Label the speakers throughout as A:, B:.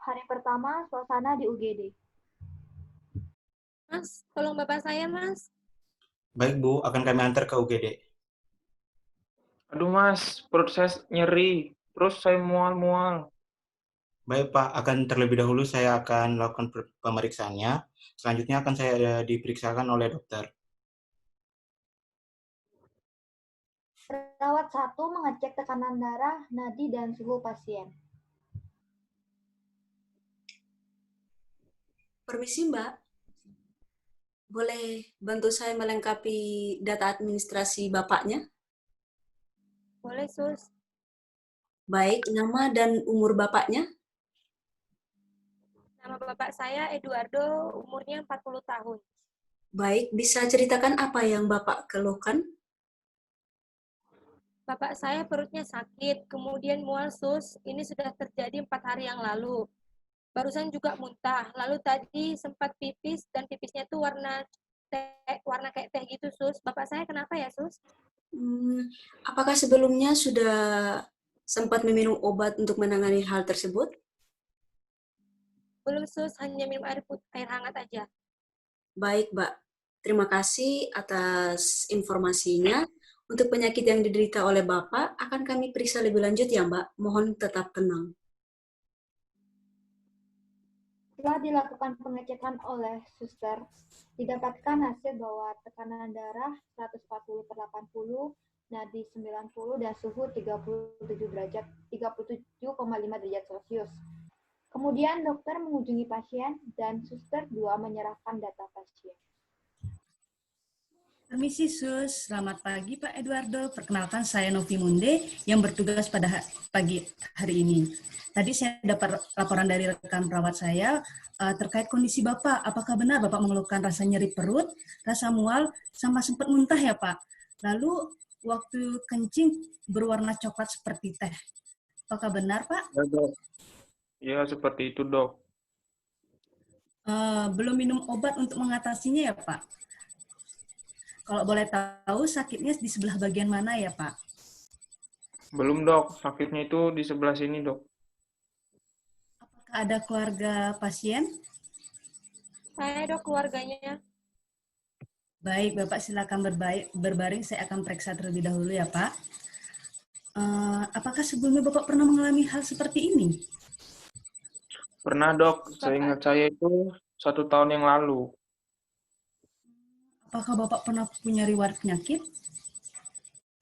A: Hari pertama suasana di UGD.
B: Mas, tolong bapak saya, Mas.
C: Baik Bu, akan kami antar ke UGD.
D: Aduh Mas, perut saya nyeri. Terus saya mual-mual.
C: Baik Pak, akan terlebih dahulu saya akan melakukan pemeriksaannya. Selanjutnya akan saya diperiksakan oleh dokter.
A: Perawat 1 mengecek tekanan darah, nadi, dan suhu pasien.
E: Permisi Mbak, boleh bantu saya melengkapi data administrasi Bapaknya?
B: Boleh, Sus.
E: Baik, nama dan umur Bapaknya?
B: Nama bapak saya Eduardo, umurnya 40 tahun.
E: Baik, bisa ceritakan apa yang Bapak keluhkan?
B: Bapak saya perutnya sakit, kemudian mual, Sus. Ini sudah terjadi 4 hari yang lalu. Barusan juga muntah, lalu tadi sempat pipis, dan pipisnya tuh warna kayak teh gitu, Sus. Bapak saya kenapa ya, Sus?
E: Apakah sebelumnya sudah sempat meminum obat untuk menangani hal tersebut?
B: Belum, Sus. Hanya minum air hangat aja.
E: Baik, Mbak. Terima kasih atas informasinya. Untuk penyakit yang diderita oleh Bapak, akan kami periksa lebih lanjut ya, Mbak. Mohon tetap tenang.
A: Setelah dilakukan pengecekan oleh suster, didapatkan hasil bahwa tekanan darah 140/80, nadi 90, dan suhu 37,5 derajat Celcius. Kemudian dokter mengunjungi pasien dan suster 2 menyerahkan data pasien.
F: Permisi Sus, selamat pagi Pak Eduardo. Perkenalkan saya Novi Munde yang bertugas pada pagi hari ini. Tadi saya dapat laporan dari rekan perawat saya terkait kondisi Bapak. Apakah benar Bapak mengeluhkan rasa nyeri perut, rasa mual, sama sempat muntah ya Pak? Lalu waktu kencing berwarna coklat seperti teh. Apakah benar Pak?
D: Ya dok. Ya seperti itu dok.
F: Belum minum obat untuk mengatasinya ya Pak? Kalau boleh tahu sakitnya di sebelah bagian mana ya Pak?
D: Belum dok, sakitnya itu di sebelah sini dok.
F: Apakah ada keluarga pasien?
B: Saya, Dok, keluarganya.
F: Baik, Bapak silakan berbaring. Saya akan periksa terlebih dahulu ya Pak. Apakah sebelumnya Bapak pernah mengalami hal seperti ini?
D: Pernah dok, seingat saya itu 1 tahun yang lalu.
F: Apakah Bapak pernah punya riwayat penyakit?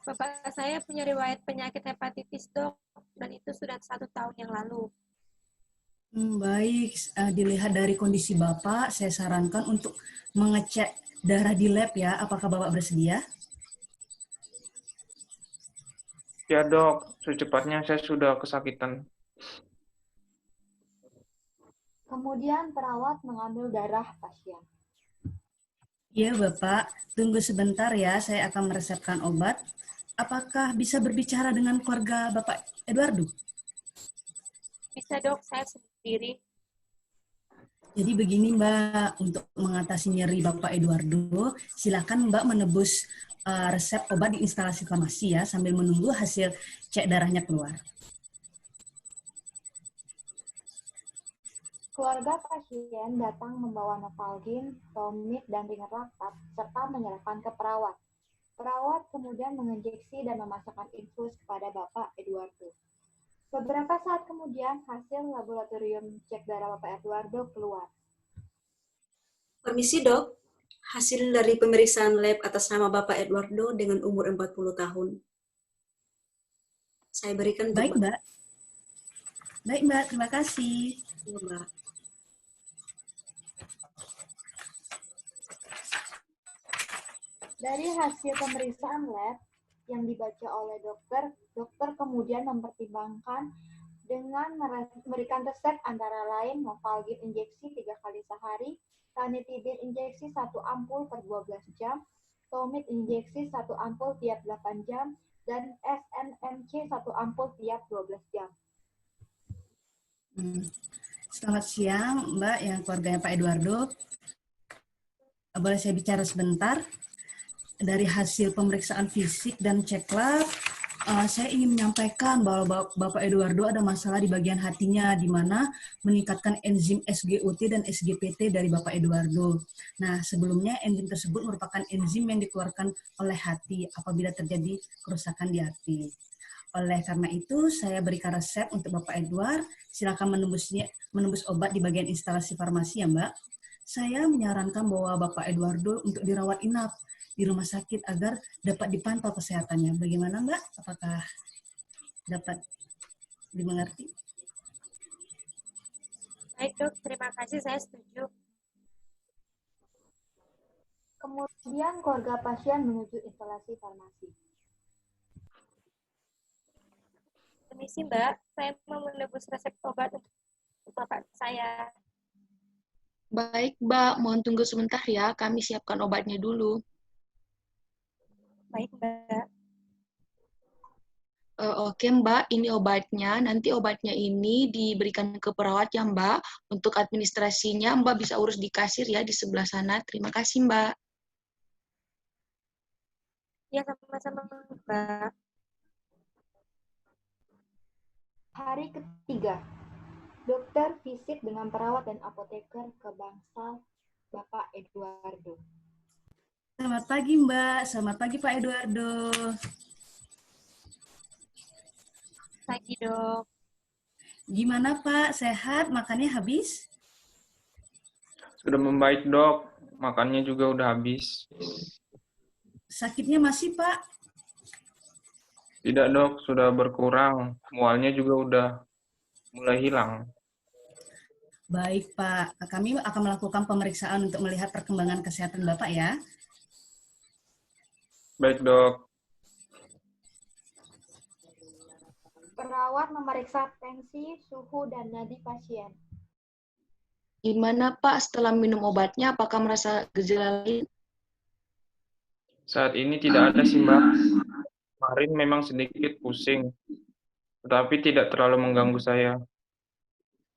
B: Bapak saya punya riwayat penyakit hepatitis, Dok, dan itu sudah 1 tahun yang lalu.
F: Baik, dilihat dari kondisi Bapak, saya sarankan untuk mengecek darah di lab ya. Apakah Bapak bersedia?
D: Ya dok, secepatnya saya sudah kesakitan.
A: Kemudian perawat mengambil darah pasien.
F: Iya Bapak, tunggu sebentar ya, saya akan meresepkan obat. Apakah bisa berbicara dengan keluarga Bapak Eduardo?
B: Bisa Dok, saya sendiri.
F: Jadi begini Mbak, untuk mengatasi nyeri Bapak Eduardo, silakan Mbak menebus resep obat di instalasi farmasi ya, sambil menunggu hasil cek darahnya keluar.
A: Keluarga pasien datang membawa Novalgin, Tomid, dan ringan laktat, serta menyerahkan ke perawat. Perawat kemudian menginjeksi dan memasukkan infus kepada Bapak Eduardo. Beberapa saat kemudian, hasil laboratorium cek darah Bapak Eduardo keluar.
E: Permisi dok, hasil dari pemeriksaan lab atas nama Bapak Eduardo dengan umur 40 tahun. Saya berikan
F: Baik Mbak. Baik Mbak, terima kasih.
E: Ya, Mbak.
A: Dari hasil pemeriksaan lab yang dibaca oleh dokter, dokter kemudian mempertimbangkan dengan memberikan resep antara lain Novalgin injeksi 3 kali sehari, ranitidin injeksi 1 ampul per 12 jam, Tomid injeksi 1 ampul tiap 8 jam, dan SNMC 1 ampul tiap 12 jam.
F: Selamat siang Mbak yang keluarganya Pak Eduardo. Boleh saya bicara sebentar? Dari hasil pemeriksaan fisik dan cek lab, saya ingin menyampaikan bahwa Bapak Eduardo ada masalah di bagian hatinya, di mana meningkatkan enzim SGOT dan SGPT dari Bapak Eduardo. Nah, sebelumnya enzim tersebut merupakan enzim yang dikeluarkan oleh hati apabila terjadi kerusakan di hati. Oleh karena itu, saya berikan resep untuk Bapak Edward. Silakan menembus obat di bagian instalasi farmasi ya, Mbak. Saya menyarankan bahwa Bapak Eduardo untuk dirawat inap di rumah sakit agar dapat dipantau kesehatannya. Bagaimana, Mbak? Apakah dapat dimengerti?
B: Baik dok, terima kasih, saya setuju.
A: Kemudian keluarga pasien menuju instalasi farmasi.
B: Permisi Mbak, saya mau menebus resep obat untuk Bapak saya.
G: Baik, Mbak. Mohon tunggu sebentar ya. Kami siapkan obatnya dulu.
B: Baik Mbak.
G: Oke, Mbak. Ini obatnya. Nanti obatnya ini diberikan ke perawat ya, Mbak. Untuk administrasinya, Mbak bisa urus di kasir ya di sebelah sana. Terima kasih, Mbak.
B: Ya, sama-sama Mbak.
A: Hari ketiga, dokter visit dengan perawat dan apoteker ke bangsal Bapak Eduardo.
F: Selamat pagi, Mbak. Selamat pagi, Pak Eduardo.
B: Pagi dok.
F: Gimana, Pak? Sehat? Makannya habis?
D: Sudah membaik, Dok. Makannya juga udah habis.
F: Sakitnya masih, Pak?
D: Tidak, Dok. Sudah berkurang. Mualnya juga udah mulai hilang.
F: Baik, Pak. Kami akan melakukan pemeriksaan untuk melihat perkembangan kesehatan Bapak ya.
D: Baik, Dok.
A: Perawat memeriksa tensi, suhu, dan nadi pasien.
G: Gimana, Pak? Setelah minum obatnya, apakah merasa gejala lain?
D: Saat ini tidak ada sih, Mbak. Kemarin memang sedikit pusing, tetapi tidak terlalu mengganggu saya.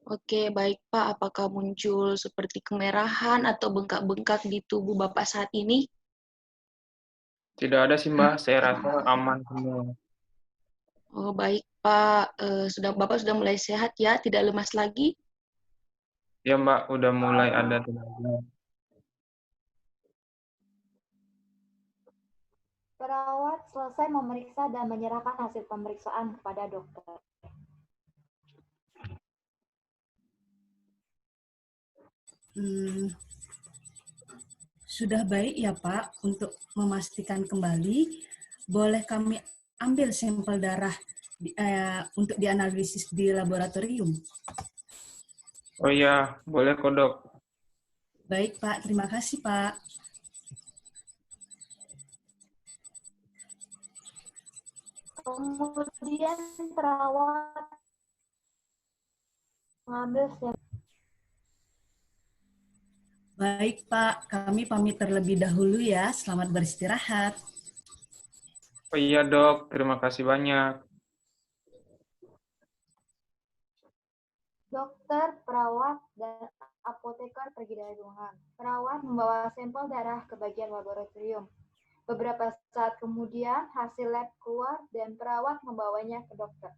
G: Oke, baik, Pak. Apakah muncul seperti kemerahan atau bengkak-bengkak di tubuh Bapak saat ini?
D: Tidak ada sih, Mbak. Saya rasa aman semua.
G: Oh, baik, Pak. Bapak sudah mulai sehat ya? Tidak lemas lagi?
D: Ya, Mbak. Udah mulai ada tenaga.
A: Perawat selesai memeriksa dan menyerahkan hasil pemeriksaan kepada dokter.
F: Sudah baik ya, Pak. Untuk memastikan kembali, boleh kami ambil sampel darah untuk dianalisis di laboratorium?
D: Oh iya, boleh kok, Dok.
F: Baik, Pak. Terima kasih, Pak.
A: Kemudian perawat mengambil sampel.
F: Baik, Pak. Kami pamit terlebih dahulu ya. Selamat beristirahat.
D: Oh iya, Dok. Terima kasih banyak.
A: Dokter, perawat, dan apoteker pergi dari ruangan. Perawat membawa sampel darah ke bagian laboratorium. Beberapa saat kemudian, hasil lab keluar dan perawat membawanya ke dokter.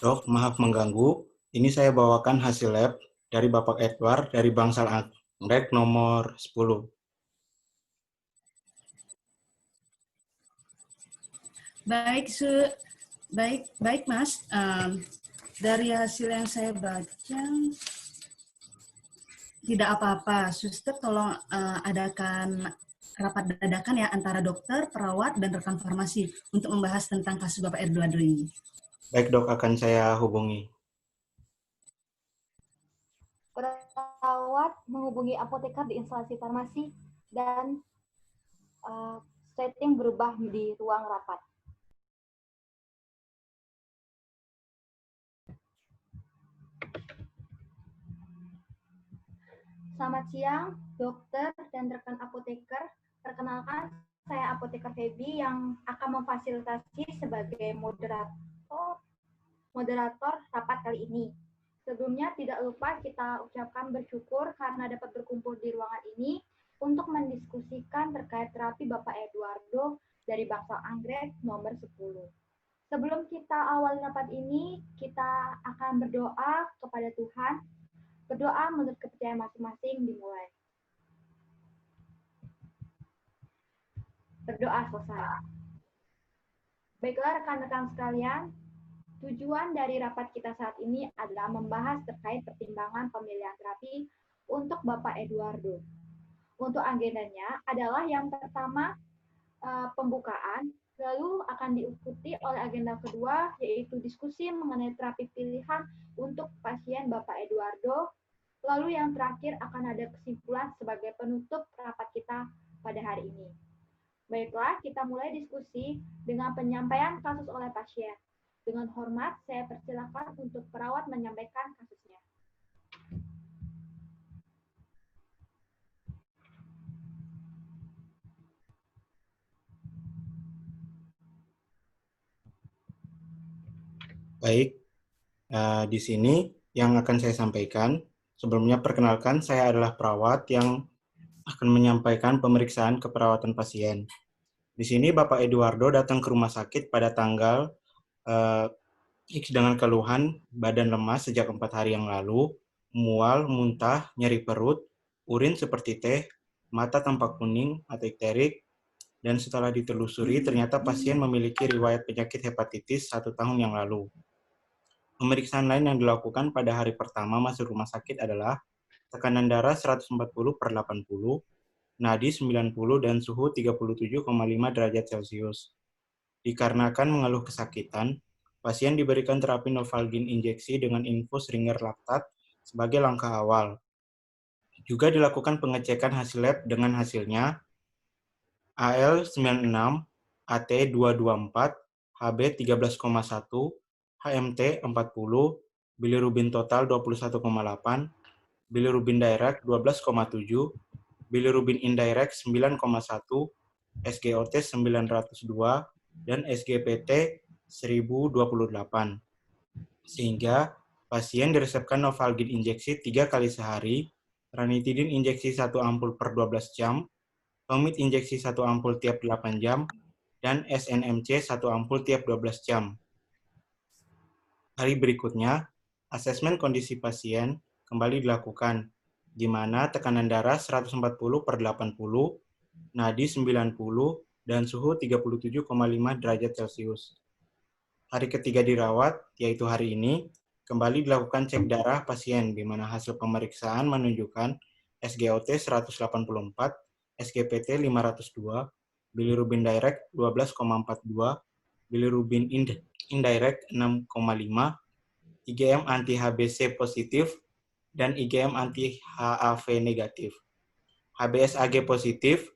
C: Dok, maaf mengganggu. Ini saya bawakan hasil lab dari Bapak Edward dari bangsal anggrek nomor 10.
F: Baik, baik, Mas. Dari hasil yang saya baca, tidak apa-apa. Suster, tolong adakan rapat dadakan ya antara dokter, perawat, dan rekan farmasi untuk membahas tentang kasus Bapak Eduardo ini.
C: Baik, Dok, akan saya hubungi.
A: Perawat menghubungi apoteker di instalasi farmasi dan setting berubah di ruang rapat. Selamat siang, dokter dan rekan apoteker. Perkenalkan, saya Apoteker Febi yang akan memfasilitasi sebagai moderator rapat kali ini. Sebelumnya tidak lupa kita ucapkan bersyukur karena dapat berkumpul di ruangan ini untuk mendiskusikan terkait terapi Bapak Eduardo dari Bangsal Anggrek nomor 10. Sebelum kita awal rapat ini, kita akan berdoa kepada Tuhan. Berdoa menurut kepercayaan masing-masing dimulai. Berdoa selesai. Baiklah rekan-rekan sekalian, tujuan dari rapat kita saat ini adalah membahas terkait pertimbangan pemilihan terapi untuk Bapak Eduardo. Untuk agendanya adalah yang pertama pembukaan, lalu akan diikuti oleh agenda kedua yaitu diskusi mengenai terapi pilihan untuk pasien Bapak Eduardo. Lalu yang terakhir akan ada kesimpulan sebagai penutup rapat kita pada hari ini. Baiklah, kita mulai diskusi dengan penyampaian kasus oleh pasien. Dengan hormat, saya persilakan untuk perawat menyampaikan kasusnya.
C: Baik, di sini yang akan saya sampaikan, sebelumnya perkenalkan saya adalah perawat yang akan menyampaikan pemeriksaan keperawatan pasien. Di sini Bapak Eduardo datang ke rumah sakit pada tanggal X dengan keluhan badan lemas sejak 4 hari yang lalu, mual, muntah, nyeri perut, urin seperti teh, mata tampak kuning atau ikterik, dan setelah ditelusuri ternyata pasien memiliki riwayat penyakit hepatitis 1 tahun yang lalu. Pemeriksaan lain yang dilakukan pada hari pertama masuk rumah sakit adalah tekanan darah 140/80, nadi 90 dan suhu 37,5 derajat Celcius. Dikarenakan mengeluh kesakitan, pasien diberikan terapi Novalgin injeksi dengan infus ringer laktat sebagai langkah awal. Juga dilakukan pengecekan hasil lab dengan hasilnya AL96, AT224, HB 13,1, HMT 40, bilirubin total 21,8, bilirubin direct 12,7, bilirubin indirect 9,1, SGOT 902, dan SGPT 1028. Sehingga pasien diresepkan Novalgin injeksi 3 kali sehari, ranitidin injeksi 1 ampul per 12 jam, Tomid injeksi 1 ampul tiap 8 jam, dan SNMC 1 ampul tiap 12 jam. Hari berikutnya, asesmen kondisi pasien kembali dilakukan, di mana tekanan darah 140/80, nadi 90, dan suhu 37,5 derajat Celcius. Hari ketiga dirawat, yaitu hari ini, kembali dilakukan cek darah pasien, di mana hasil pemeriksaan menunjukkan SGOT 184, SGPT 502, bilirubin direct 12,42, bilirubin indirect 6,5, IgM anti-HBC positif, dan IgM anti-HAV negatif. HBsAg positif,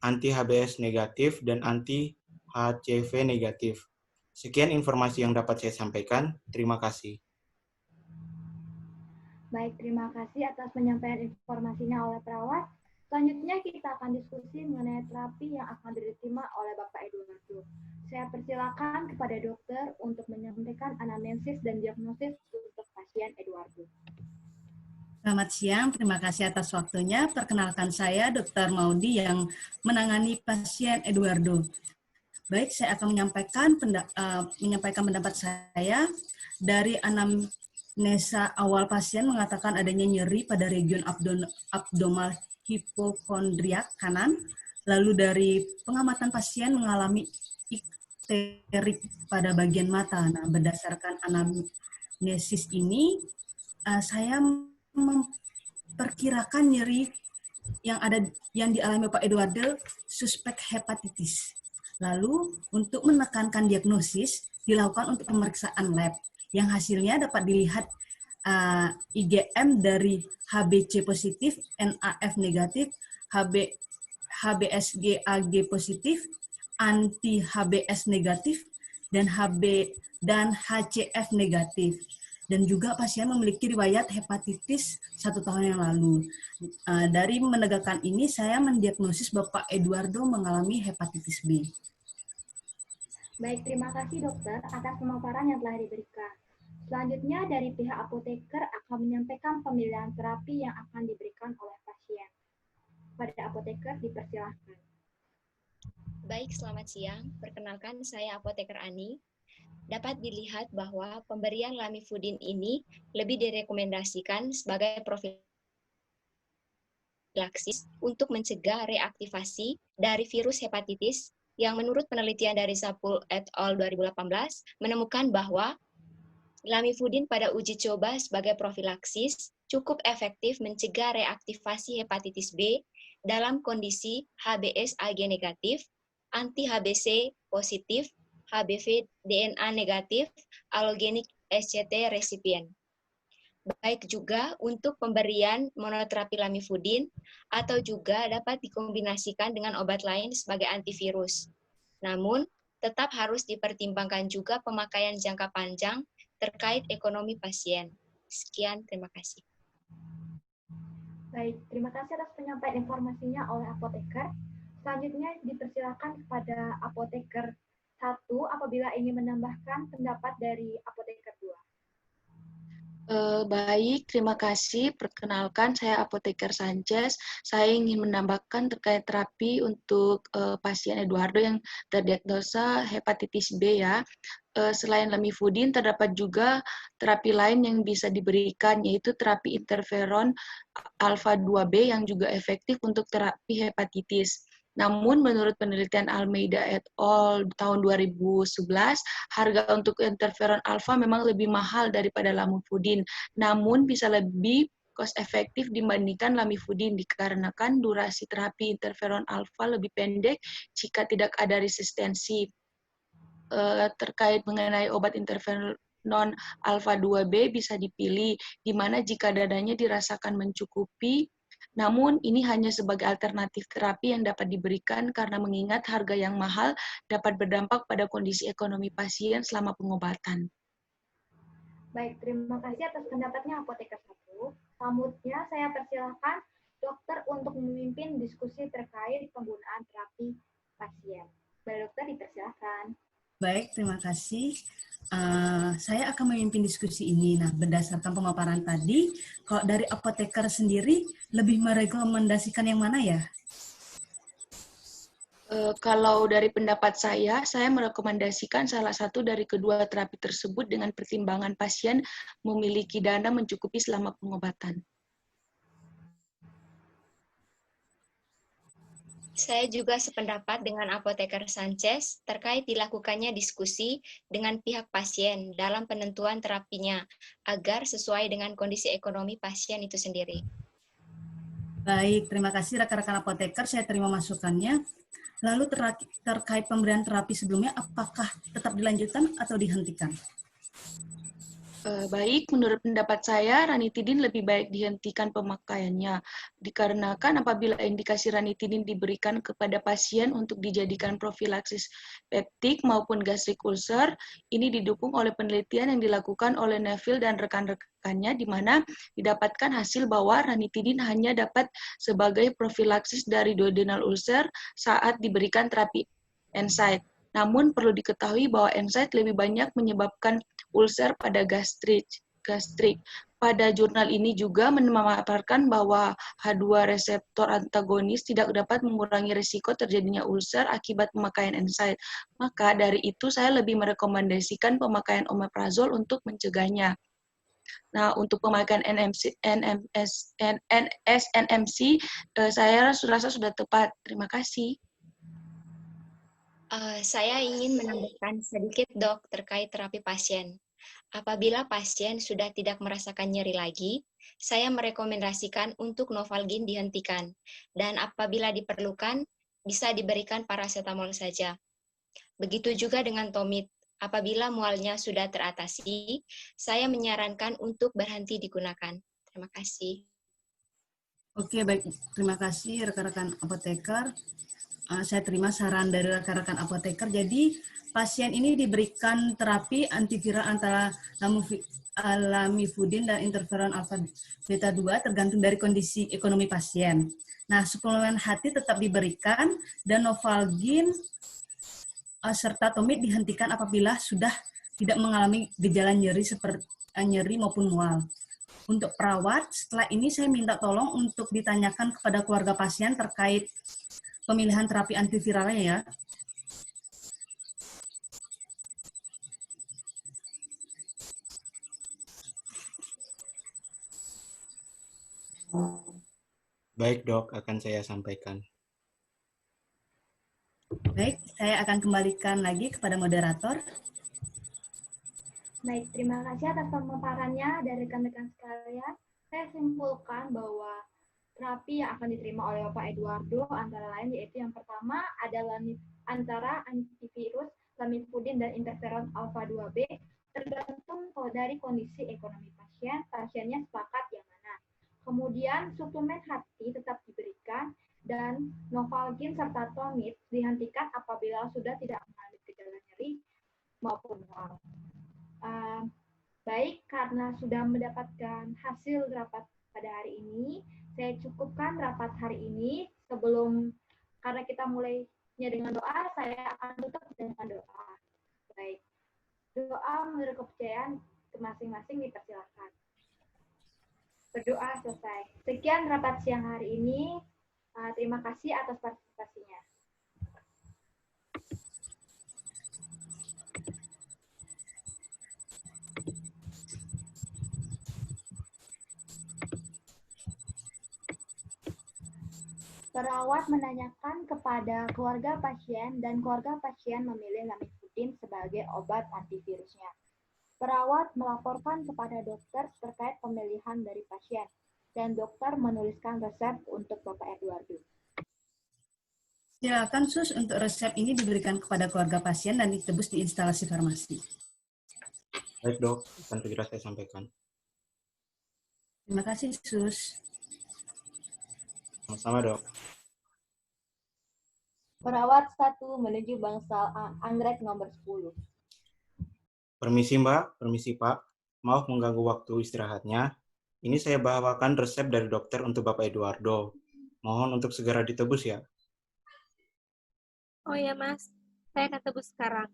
C: anti-HBs negatif, dan anti-HCV negatif. Sekian informasi yang dapat saya sampaikan. Terima kasih.
A: Baik, terima kasih atas penyampaian informasinya oleh perawat. Selanjutnya kita akan diskusi mengenai terapi yang akan diterima oleh Bapak Eduardo. Saya persilakan kepada dokter untuk menyampaikan anamnesis dan diagnosis untuk pasien Eduardo.
F: Selamat siang, terima kasih atas waktunya. Perkenalkan saya Dr. Maudi yang menangani pasien Eduardo. Baik, saya akan menyampaikan pendapat saya dari anamnesa awal pasien mengatakan adanya nyeri pada region abdomal hipokondriak kanan, lalu dari pengamatan pasien mengalami ikterik pada bagian mata. Nah, berdasarkan anamnesis ini, saya memperkirakan nyeri yang dialami Pak Eduardo suspek hepatitis. Lalu, untuk menekankan diagnosis, dilakukan untuk pemeriksaan lab, yang hasilnya dapat dilihat IgM dari HBC positif, NAF negatif, HBsAg positif, anti-HBs negatif, dan HCF negatif. dan juga pasien memiliki riwayat hepatitis 1 tahun yang lalu. Dari menegakkan ini, saya mendiagnosis Bapak Eduardo mengalami hepatitis B.
A: Baik, terima kasih dokter atas pemaparan yang telah diberikan. Selanjutnya dari pihak apoteker akan menyampaikan pemilihan terapi yang akan diberikan oleh pasien. Pada apoteker dipersilahkan.
H: Baik, selamat siang. Perkenalkan, saya Apoteker Ani. Dapat dilihat bahwa pemberian lamivudin ini lebih direkomendasikan sebagai profilaksis untuk mencegah reaktivasi dari virus hepatitis yang menurut penelitian dari Sapul et al. 2018 menemukan bahwa lamivudin pada uji coba sebagai profilaksis cukup efektif mencegah reaktivasi hepatitis B dalam kondisi HBsAg negatif, anti-HBC positif, HBV DNA negatif, allogeneic SCT resipien. Baik juga untuk pemberian monoterapi lamivudin atau juga dapat dikombinasikan dengan obat lain sebagai antivirus. Namun, tetap harus dipertimbangkan juga pemakaian jangka panjang terkait ekonomi pasien. Sekian, terima kasih.
A: Baik, terima kasih atas penyampaian informasinya oleh apoteker. Selanjutnya dipersilakan kepada apoteker 1 apabila ingin menambahkan pendapat dari apoteker 2.
G: Baik, terima kasih. Perkenalkan, saya Apoteker Sanchez. Saya ingin menambahkan terkait terapi untuk pasien Eduardo yang terdiagnosa hepatitis B ya. Selain lamivudin, terdapat juga terapi lain yang bisa diberikan, yaitu terapi interferon alfa 2B yang juga efektif untuk terapi hepatitis. Namun, menurut penelitian Almeida et al. Tahun 2011, harga untuk interferon alfa memang lebih mahal daripada lamivudin, namun bisa lebih cost efektif dibandingkan lamivudin dikarenakan durasi terapi interferon alfa lebih pendek jika tidak ada resistensi. Terkait mengenai obat interferon alfa 2B bisa dipilih, di mana jika dadanya dirasakan mencukupi, namun ini hanya sebagai alternatif terapi yang dapat diberikan karena mengingat harga yang mahal dapat berdampak pada kondisi ekonomi pasien selama pengobatan.
A: Baik, terima kasih atas pendapatnya apoteker 1. Selanjutnya saya persilahkan dokter untuk memimpin diskusi terkait penggunaan terapi pasien. Baik, dokter dipersilahkan.
F: Baik, terima kasih. Saya akan memimpin diskusi ini. Nah, berdasarkan pemaparan tadi, kalau dari apoteker sendiri lebih merekomendasikan yang mana ya?
G: Kalau dari pendapat saya merekomendasikan salah satu dari kedua terapi tersebut dengan pertimbangan pasien memiliki dana mencukupi selama pengobatan.
H: Saya juga sependapat dengan Apoteker Sanchez terkait dilakukannya diskusi dengan pihak pasien dalam penentuan terapinya agar sesuai dengan kondisi ekonomi pasien itu sendiri.
F: Baik, terima kasih rekan-rekan apoteker, saya terima masukannya. Lalu terkait pemberian terapi sebelumnya, apakah tetap dilanjutkan atau dihentikan?
G: Baik, menurut pendapat saya, ranitidin lebih baik dihentikan pemakaiannya, dikarenakan apabila indikasi ranitidin diberikan kepada pasien untuk dijadikan profilaksis peptik maupun gastrik ulcer, ini didukung oleh penelitian yang dilakukan oleh Neville dan rekan-rekannya, di mana didapatkan hasil bahwa ranitidin hanya dapat sebagai profilaksis dari duodenal ulcer saat diberikan terapi NSAID. Namun perlu diketahui bahwa NSAID lebih banyak menyebabkan ulcer pada gastrik. Pada jurnal ini juga memaparkan bahwa H2 reseptor antagonis tidak dapat mengurangi risiko terjadinya ulcer akibat pemakaian NSAID. Maka dari itu saya lebih merekomendasikan pemakaian omeprazol untuk mencegahnya. Nah, untuk pemakaian NSNMC, saya rasa sudah tepat. Terima kasih.
H: Saya ingin menambahkan sedikit, Dok, terkait terapi pasien. Apabila pasien sudah tidak merasakan nyeri lagi, saya merekomendasikan untuk Novalgin dihentikan. Dan apabila diperlukan, bisa diberikan paracetamol saja. Begitu juga dengan Tomid. Apabila mualnya sudah teratasi, saya menyarankan untuk berhenti digunakan. Terima kasih.
F: Oke, baik. Terima kasih rekan-rekan apoteker. Saya terima saran dari rekan-rekan apoteker. Jadi pasien ini diberikan terapi antiviral antara lamivudin dan interferon alfa beta 2 tergantung dari kondisi ekonomi pasien. Nah, suplemen hati tetap diberikan dan Novalgin serta Tomid dihentikan apabila sudah tidak mengalami gejala nyeri seperti nyeri maupun mual. Untuk perawat, setelah ini saya minta tolong untuk ditanyakan kepada keluarga pasien terkait pemilihan terapi antiviralnya ya.
C: Baik dok, akan saya sampaikan.
F: Baik, saya akan kembalikan lagi kepada moderator.
A: Baik, terima kasih atas pemaparannya dari rekan-rekan sekalian. Saya simpulkan bahwa terapi yang akan diterima oleh Bapak Eduardo antara lain yaitu yang pertama adalah antara antivirus, lamivudin, dan interferon alfa 2B tergantung dari kondisi ekonomi pasien, pasiennya sepakat yang mana. Kemudian suplemen hati tetap diberikan dan Novalgin serta Tomid dihentikan apabila sudah tidak mengalami gejala nyeri maupun mual. Baik, karena sudah mendapatkan hasil rapat pada hari ini, saya cukupkan rapat hari ini. Karena kita mulainya dengan doa, saya akan tutup dengan doa. Baik, doa menurut kepercayaan masing-masing dipersilakan. Berdoa selesai. Sekian rapat siang hari ini. Terima kasih atas partisipasinya. Perawat menanyakan kepada keluarga pasien dan keluarga pasien memilih lamivudin sebagai obat antivirusnya. Perawat melaporkan kepada dokter terkait pemilihan dari pasien dan dokter menuliskan resep untuk Bapak Eduardo.
F: Silakan Sus, untuk resep ini diberikan kepada keluarga pasien dan ditebus di instalasi farmasi.
C: Baik dok, akan segera saya sampaikan.
F: Terima kasih Sus.
C: Sama-sama dok.
A: Perawat 1 menuju bangsal anggrek nomor 10.
C: Permisi Mbak, permisi Pak. Maaf mengganggu waktu istirahatnya. Ini saya bawakan resep dari dokter untuk Bapak Eduardo. Mohon untuk segera ditebus ya.
B: Oh ya Mas, saya akan tebus sekarang.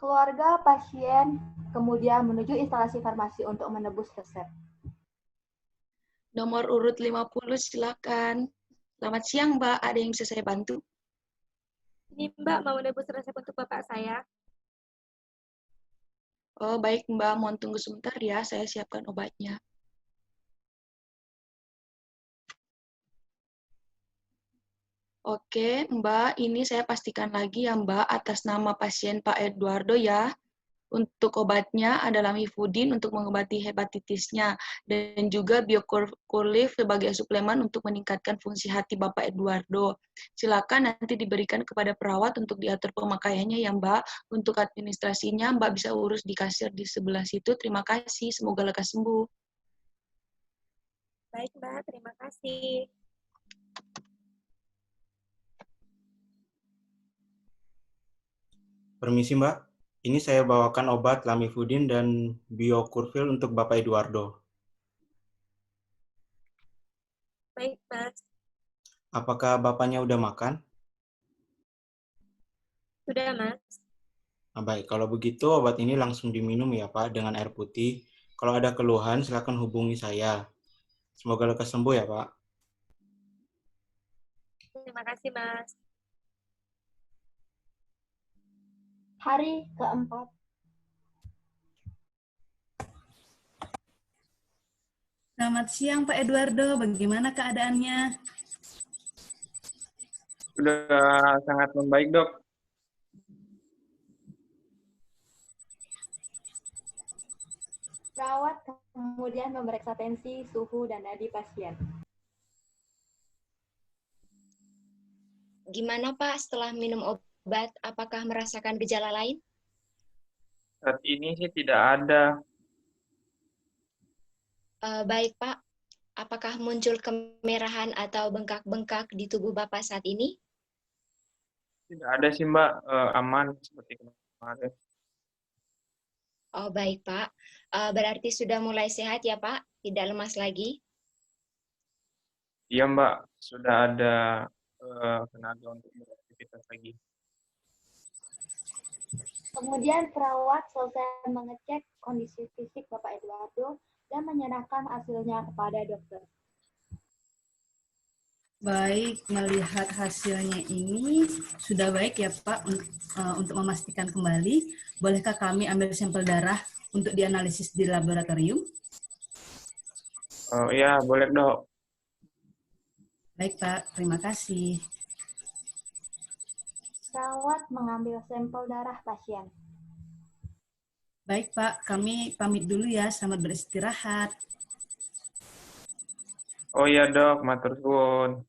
A: Keluarga pasien kemudian menuju instalasi farmasi untuk menebus resep.
G: Nomor urut 50, silakan. Selamat siang, Mbak. Ada yang bisa saya bantu?
B: Ini Mbak mau menebus resep untuk Bapak saya.
G: Oh, baik, Mbak. Mohon tunggu sebentar ya. Saya siapkan obatnya. Oke, Mbak. Ini saya pastikan lagi ya, Mbak, atas nama pasien Pak Eduardo ya. Untuk obatnya adalah lamivudin untuk mengobati hepatitisnya dan juga biokurlif sebagai suplemen untuk meningkatkan fungsi hati Bapak Eduardo. Silakan nanti diberikan kepada perawat untuk diatur pemakaiannya ya Mbak. Untuk administrasinya Mbak bisa urus di kasir di sebelah situ. Terima kasih, semoga lekas sembuh.
B: Baik Mbak, terima kasih.
C: Permisi Mbak. Ini saya bawakan obat lamivudin dan biokurfil untuk Bapak Eduardo.
B: Baik Mas.
C: Apakah Bapaknya udah makan?
B: Sudah Mas.
C: Nah, baik, kalau begitu obat ini langsung diminum ya Pak dengan air putih. Kalau ada keluhan silakan hubungi saya. Semoga lekas sembuh ya Pak.
B: Terima kasih Mas.
A: Hari keempat.
F: Selamat siang Pak Eduardo, bagaimana keadaannya?
D: Sudah sangat membaik, Dok.
A: Perawat kemudian memeriksa tensi, suhu, dan nadi pasien.
H: Gimana Pak setelah minum obat? Apakah merasakan gejala lain?
D: Saat ini sih tidak ada.
H: Baik Pak, apakah muncul kemerahan atau bengkak-bengkak di tubuh Bapak saat ini?
D: Tidak ada sih Mbak, aman seperti kemarin.
H: Oh, baik, Pak. Berarti sudah mulai sehat ya, Pak? Tidak lemas lagi?
D: Iya, Mbak. Sudah ada tenaga untuk beraktivitas lagi.
A: Kemudian perawat selesai mengecek kondisi fisik Bapak Eduardo dan menyerahkan hasilnya kepada dokter.
F: Baik, melihat hasilnya ini sudah baik ya Pak untuk memastikan kembali. Bolehkah kami ambil sampel darah untuk dianalisis di laboratorium?
D: Oh iya, boleh dok.
F: Baik Pak, terima kasih.
A: Perawat mengambil sampel darah pasien.
F: Baik Pak, kami pamit dulu ya, selamat beristirahat.
D: Oh iya dok, matur suwun.